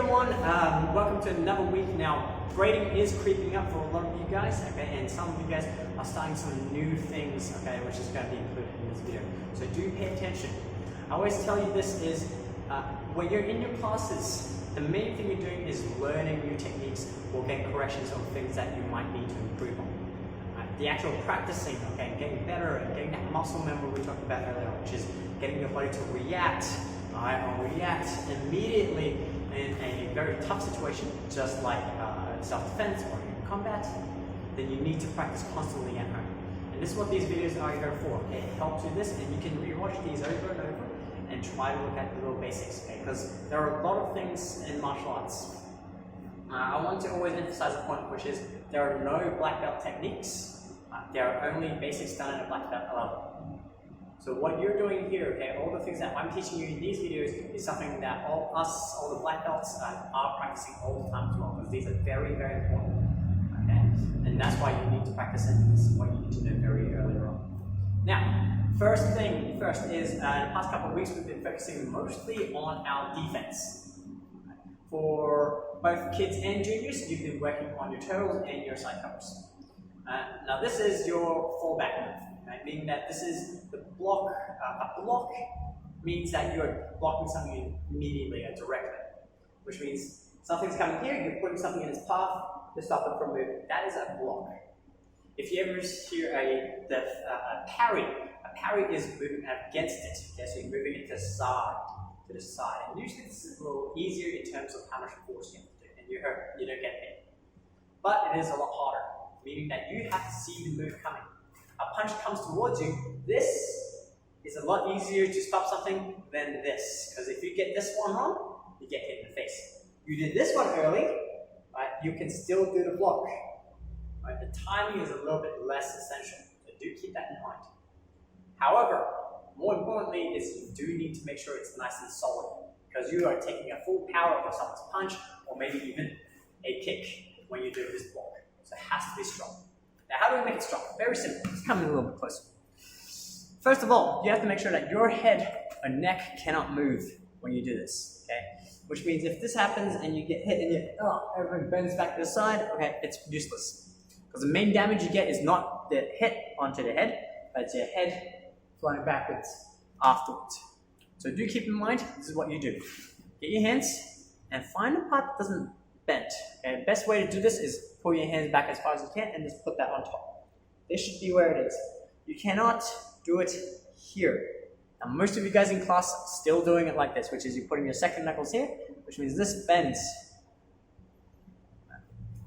everyone, welcome to another week. Now, grading is creeping up for a lot of you guys, okay, and some of you guys are starting some new things, okay, which is going to be included in this video. So do pay attention. I always tell you this is, when you're in your classes, the main thing you're doing is learning new techniques or getting corrections on things that you might need to improve on. The actual practicing, okay, getting better and getting that muscle memory we talked about earlier, which is getting your body to react, react immediately in a very tough situation, just like self-defense or in combat, then you need to practice constantly at home. And this is what these videos are here for. Okay? It helps you this, and you can rewatch these over and over and try to look at the little basics, okay? Because there are a lot of things in martial arts. I want to always emphasize a point, which is there are no black belt techniques. There are only basics done at a black belt level. So what you're doing here, okay, all the things that I'm teaching you in these videos is something that all the black belts are practicing all the time as well, because these are very, very important, okay? And that's why you need to practice it. This is what you need to know very early on. Now, first is, in the past couple of weeks, we've been focusing mostly on our defense. For both kids and juniors, you've been working on your turtles and your side covers. Now this is your fallback move, right? Meaning that this is the block. A block means that you're blocking something immediately or directly, which means something's coming here, you're putting something in its path to stop it from moving. That is a block. If you ever hear a parry is moving against it. Okay, so you're moving it to the side. And usually this is a little easier in terms of how much force you have to do, and you don't get hit. But it is a lot harder, meaning that you have to see the move coming. A punch comes towards you. This is a lot easier to stop something than this, because if you get this one wrong, you get hit in the face. You did this one early, right? You can still do the block. Right? The timing is a little bit less essential, so do keep that in mind. However, more importantly is you do need to make sure it's nice and solid, because you are taking a full power of someone's punch, or maybe even a kick when you do this block. So it has to be strong. Now, how do we make it strong? Very simple. Let's come in a little bit closer. First of all, you have to make sure that your head or neck cannot move when you do this, okay? Which means if this happens and you get hit and everything bends back to the side, okay, it's useless. Because the main damage you get is not the hit onto the head, but it's your head flying backwards afterwards. So do keep in mind, this is what you do. Get your hands and find a part that doesn't bend. Okay, the best way to do this is pull your hands back as far as you can and just put that on top. This should be where it is. You cannot do it here. Now, most of you guys in class are still doing it like this, which is you're putting your second knuckles here, which means this bends.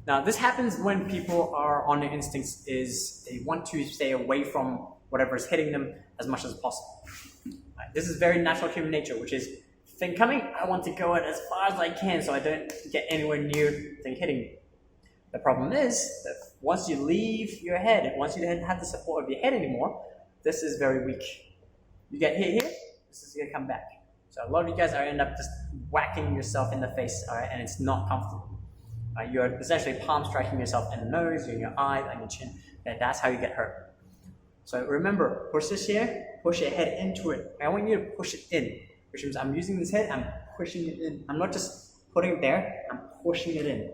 Now, this happens when people are on their instincts is they want to stay away from whatever is hitting them as much as possible. Right, this is very natural human nature, which is thing coming, I want to go as far as I can so I don't get anywhere near the thing hitting me. The problem is that once you leave your head, once you don't have the support of your head anymore, this is very weak. You get hit here, this is going to come back. So a lot of you guys end up just whacking yourself in the face, all right, and it's not comfortable. You're essentially palm striking yourself in the nose, in your eyes, on your chin, and that's how you get hurt. So remember, push this here, push your head into it. I want you to push it in, which means I'm using this head, I'm pushing it in. I'm not just putting it there, I'm pushing it in.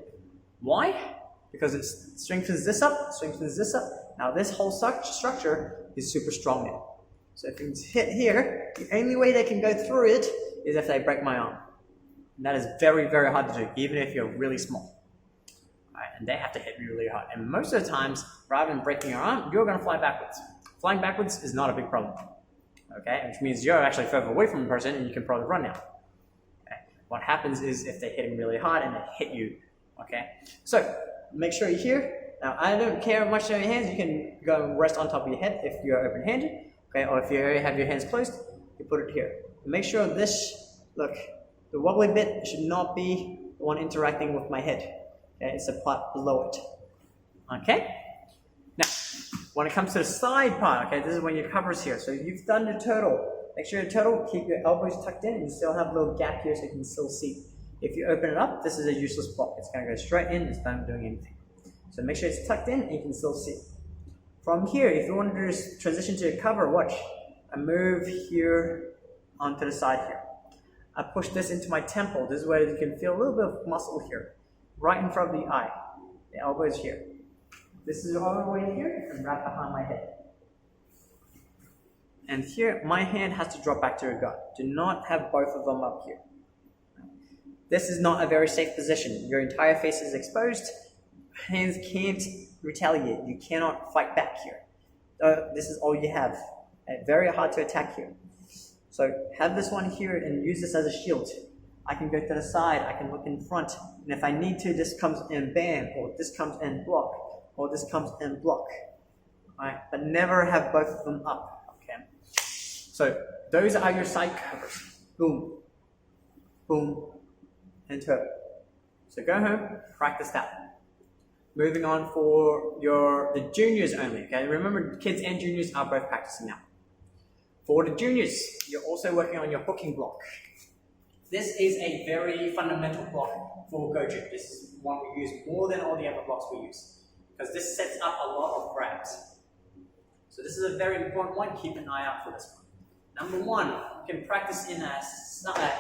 Why? Because it strengthens this up, strengthens this up. Now this whole structure is super strong now. So if it's hit here, the only way they can go through it is if they break my arm. And that is very, very hard to do, even if you're really small. Right, and they have to hit me really hard. And most of the times, rather than breaking your arm, you're going to fly backwards. Flying backwards is not a big problem. Okay, which means you're actually further away from the person and you can probably run now. Okay. What happens is if they're hitting really hard and they hit you. Okay, so make sure you're here. Now, I don't care much about your hands. You can go and rest on top of your head if you're open-handed. Okay, or if you already have your hands closed, you put it here. Make sure this, look, the wobbly bit should not be the one interacting with my head. Okay, it's the part below it. Okay? Now, when it comes to the side part, okay, this is when your cover's here. So you've done the turtle. Make sure your turtle, keep your elbows tucked in, and you still have a little gap here so you can still see. If you open it up, this is a useless block. It's going to go straight in, it's not doing anything. So make sure it's tucked in and you can still see. From here, if you want to transition to a cover, watch. I move here onto the side here. I push this into my temple. This is where you can feel a little bit of muscle here, right in front of the eye. The elbow is here. This is all the way here and wrap behind my head. And here, my hand has to drop back to your gut. Do not have both of them up here. This is not a very safe position. Your entire face is exposed. Hands can't retaliate. You cannot fight back here. This is all you have. Very hard to attack here. So have this one here and use this as a shield. I can go to the side, I can look in front, and if I need to, this comes and bam, or this comes and block, or this comes and block. Alright, but never have both of them up. Okay. So those are your side covers. Boom, boom, and turbo. So go home, practice that. Moving on for the juniors only. Okay, remember kids and juniors are both practicing now. For the juniors, you're also working on your hooking block. This is a very fundamental block for Goju. This is one we use more than all the other blocks we use, because this sets up a lot of grabs. So this is a very important one. Keep an eye out for this one. Number one, you can practice in a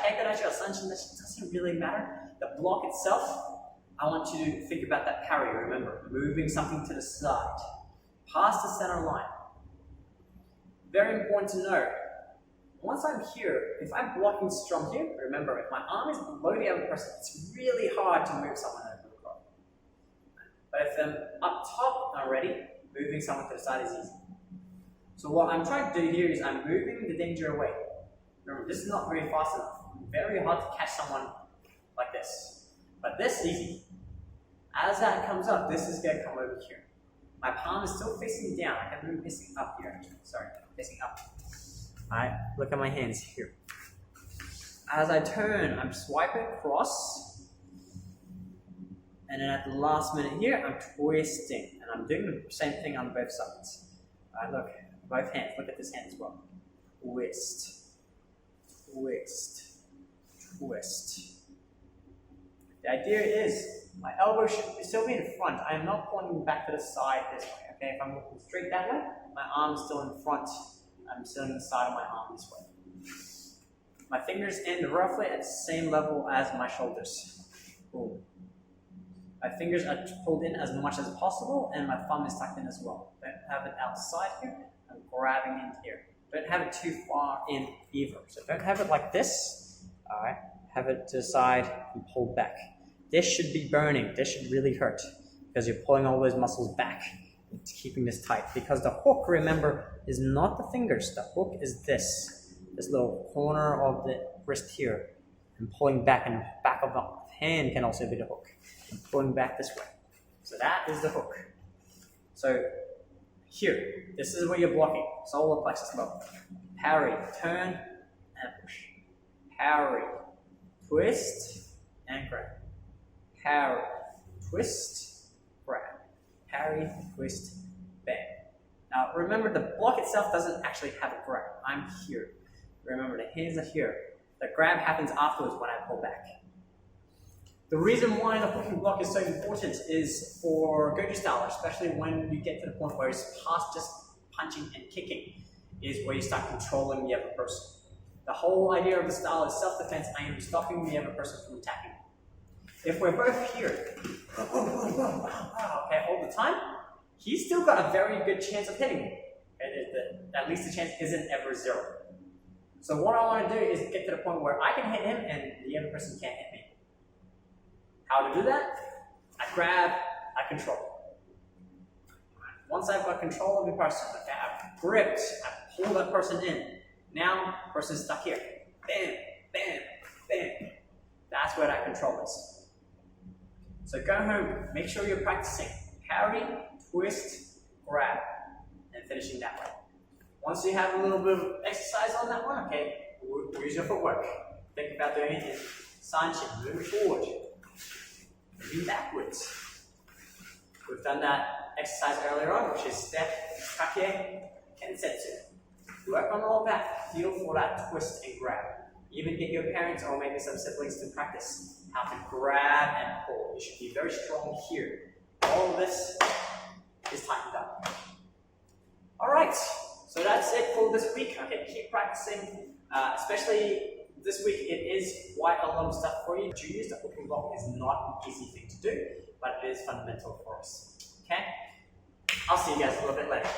hegarashi or sanshin. It doesn't really matter. The block itself, I want you to think about that parry. Remember, moving something to the side, past the center line. Very important to know. Once I'm here, if I'm blocking strong here, remember, if my arm is below the other person, it's really hard to move someone over the crop. But if I'm up top already, moving someone to the side is easy. So what I'm trying to do here is I'm moving the danger away. Remember, this is not very fast enough. Very hard to catch someone like this. But this is easy. As that comes up, this is going to come over here. My palm is still facing down. I can move facing up here. Sorry, facing up. Alright, look at my hands here. As I turn, I'm swiping across. And then at the last minute here, I'm twisting. And I'm doing the same thing on both sides. Alright, look, both hands. Look at this hand as well. Twist. Twist. Twist. The idea is, my elbow should still be in front. I am not pointing back to the side this way. Okay, if I'm looking straight that way, my arm is still in front. I'm still on the side of my arm this way. My fingers end roughly at the same level as my shoulders. Boom. My fingers are pulled in as much as possible, and my thumb is tucked in as well. Don't have it outside here. I'm grabbing in here. Don't have it too far in either. So don't have it like this. Alright. Have it to the side and pull back. This should be burning. This should really hurt because you're pulling all those muscles back. It's keeping this tight, because the hook, remember, is not the fingers. The hook is this little corner of the wrist here, and pulling back, and the back of the hand can also be the hook, and pulling back this way. So that is the hook. So here, this is where you're blocking, solar plexus level. Parry, turn, and push. Parry, twist, and grab. Parry, twist, grab. Parry, twist, bang. Now remember, the block itself doesn't actually have a grab. I'm here. Remember, the hands are here. The grab happens afterwards when I pull back. The reason why the hooking block is so important is for Goju style, especially when you get to the point where it's past just punching and kicking, is where you start controlling the other person. The whole idea of the style is self-defense. I am stopping the other person from attacking. If we're both here, okay, all the time, he's still got a very good chance of hitting me. At least the chance isn't ever zero. So what I want to do is get to the point where I can hit him and the other person can't hit me. How to do that? I grab, I control. Once I've got control of the person, okay, I've gripped, I've pulled that person in. Now, the person's stuck here. Bam, bam, bam. That's where that control is. So go home, make sure you're practicing parry, twist, grab, and finishing that way. Once you have a little bit of exercise on that one, okay, use your footwork. Think about doing it in sanshin, moving forward, moving backwards. We've done that exercise earlier on, which is step, kake, kensetsu. Work on all that, feel for that twist and grab. Even get your parents or maybe some siblings to practice how to grab and pull. You should be very strong here. All of this is tightened up. Alright, so that's it for this week. Okay, keep practicing, especially this week it is quite a lot of stuff for you. Juniors, the opening block is not an easy thing to do, but it is fundamental for us. Okay? I'll see you guys a little bit later.